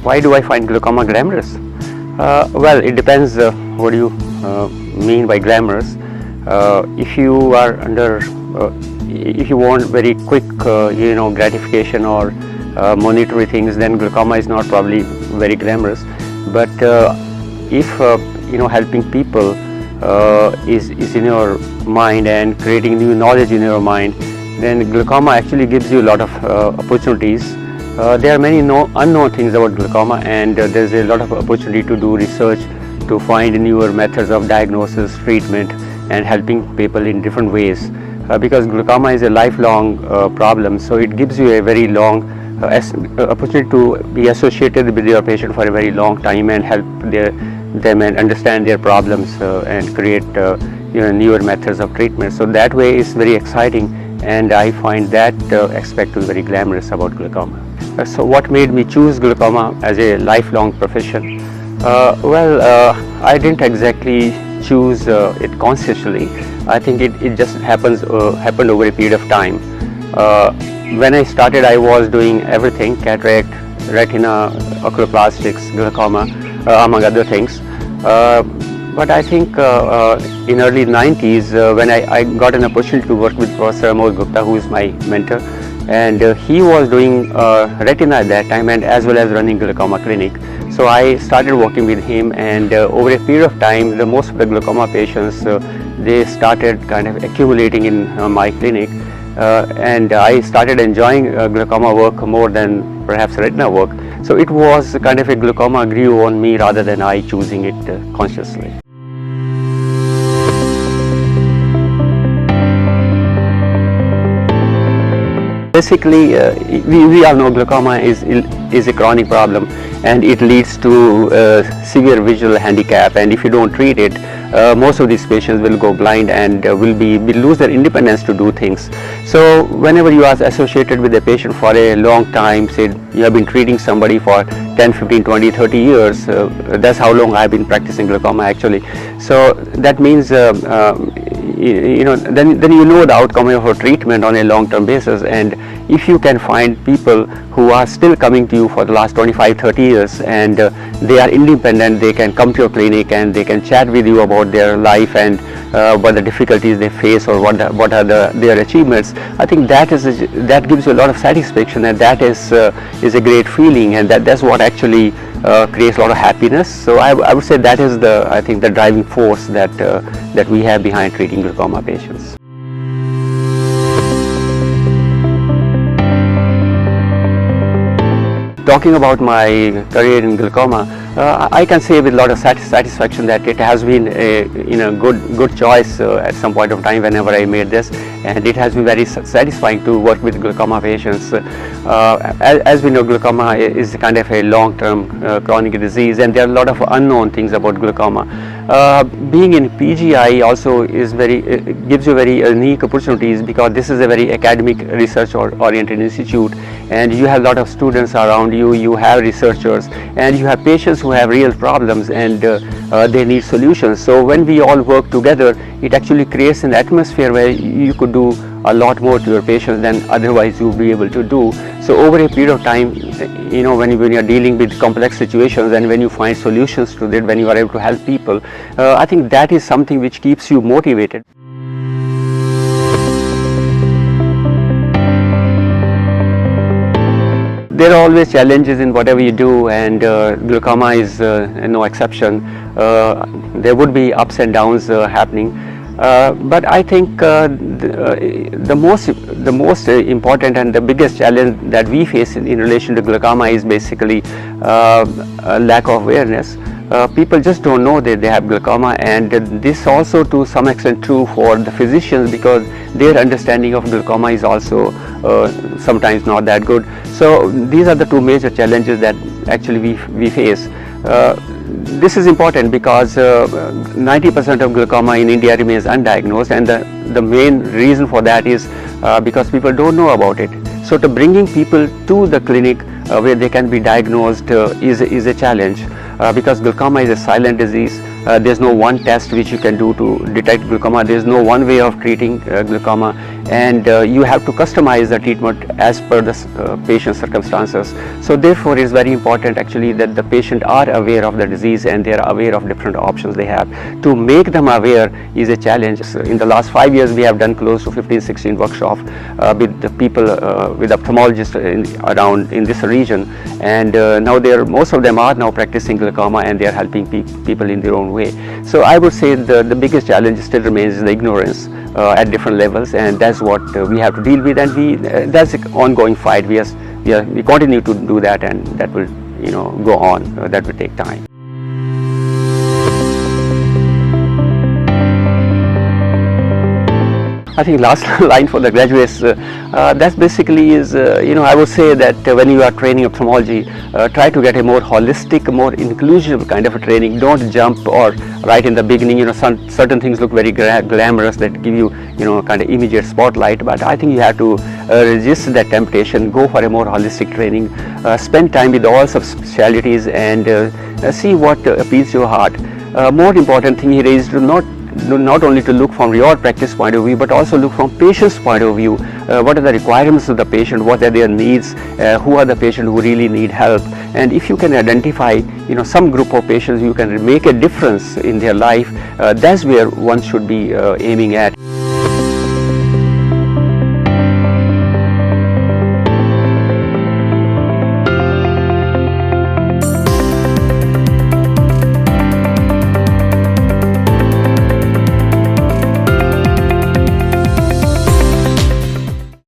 Why do I find glaucoma glamorous? Well, it depends what do you mean by glamorous. If you are under, if you want very quick, gratification or monetary things, then glaucoma is not probably very glamorous. But if helping people is in your mind and creating new knowledge in your mind, then glaucoma actually gives you a lot of opportunities. There are many unknown things about glaucoma, and there's a lot of opportunity to do research, to find newer methods of diagnosis, treatment, and helping people in different ways. Because glaucoma is a lifelong problem, so it gives you a very long opportunity to be associated with your patient for a very long time and help them and understand their problems and create newer methods of treatment. So that way is very exciting, and I find that aspect to be very glamorous about glaucoma. So what made me choose glaucoma as a lifelong profession? I didn't exactly choose it consciously. I think it just happened over a period of time. When I started, I was doing everything: cataract, retina, oculoplastics, glaucoma, among other things. But I think in early 90s, when I got an opportunity to work with Professor Amol Gupta, who is my mentor, and he was doing retina at that time and as well as running glaucoma clinic. So I started working with him, and over a period of time, the most of the glaucoma patients, they started kind of accumulating in my clinic, and I started enjoying glaucoma work more than perhaps retina work. So it was kind of a glaucoma grew on me rather than I choosing it consciously. Basically, we all know glaucoma is a chronic problem, and it leads to severe visual handicap, and if you don't treat it, most of these patients will go blind and will lose their independence to do things. So whenever you are associated with a patient for a long time, say you have been treating somebody for 10, 15, 20, 30 years, that's how long I've been practicing glaucoma actually. So that means then you know the outcome of your treatment on a long-term basis, and if you can find people who are still coming to you for the last 25, 30 years and they are independent, they can come to your clinic and they can chat with you about their life and what the difficulties they face or what are their achievements. I think that gives you a lot of satisfaction, and that is a great feeling, and that's what actually creates a lot of happiness. So I would say that is the driving force that we have behind treating glaucoma patients. Talking about my career in glaucoma, I can say with a lot of satisfaction that it has been a good choice at some point of time whenever I made this, and it has been very satisfying to work with glaucoma patients. As we know, glaucoma is kind of a long-term chronic disease, and there are a lot of unknown things about glaucoma. Being in PGI also gives you very unique opportunities, because this is a very academic research oriented institute, and you have a lot of students around you, you have researchers, and you have patients who have real problems and they need solutions. So when we all work together, it actually creates an atmosphere where you could do a lot more to your patients than otherwise you will be able to do. So over a period of time, when you are dealing with complex situations and when you find solutions to it, when you are able to help people, I think that is something which keeps you motivated. There are always challenges in whatever you do, and glaucoma is no exception. There would be ups and downs happening. But I think the most important and the biggest challenge that we face in relation to glaucoma is basically a lack of awareness. People just don't know that they have glaucoma, and this also to some extent true for the physicians, because their understanding of glaucoma is also sometimes not that good. So these are the two major challenges that actually we face. This is important because 90% of glaucoma in India remains undiagnosed, and the main reason for that is because people don't know about it. So to bringing people to the clinic where they can be diagnosed is a challenge, because glaucoma is a silent disease. There's no one test which you can do to detect glaucoma. There's no one way of treating glaucoma, and you have to customize the treatment as per the patient's circumstances. So therefore, it's very important actually that the patient are aware of the disease and they are aware of different options they have. To make them aware is a challenge. In the last 5 years, we have done close to 15-16 workshops with the people, with ophthalmologists around in this region, and now most of them are now practicing glaucoma and they are helping people in their own way. So I would say the biggest challenge still remains the ignorance at different levels, and that's what we have to deal with, and that's an ongoing fight. We continue to do that, and that will go on. That will take time. I think last line for the graduates, that basically is, I would say that when you are training ophthalmology, try to get a more holistic, more inclusive kind of a training. Don't jump or right in the beginning, certain things look very glamorous that give you, kind of immediate spotlight, but I think you have to resist that temptation, go for a more holistic training, spend time with all subspecialties and see what appeals to your heart. More important thing here is to not only to look from your practice point of view, but also look from patient's point of view. What are the requirements of the patient? What are their needs? Who are the patients who really need help? And if you can identify, some group of patients, you can make a difference in their life. That's where one should be aiming at.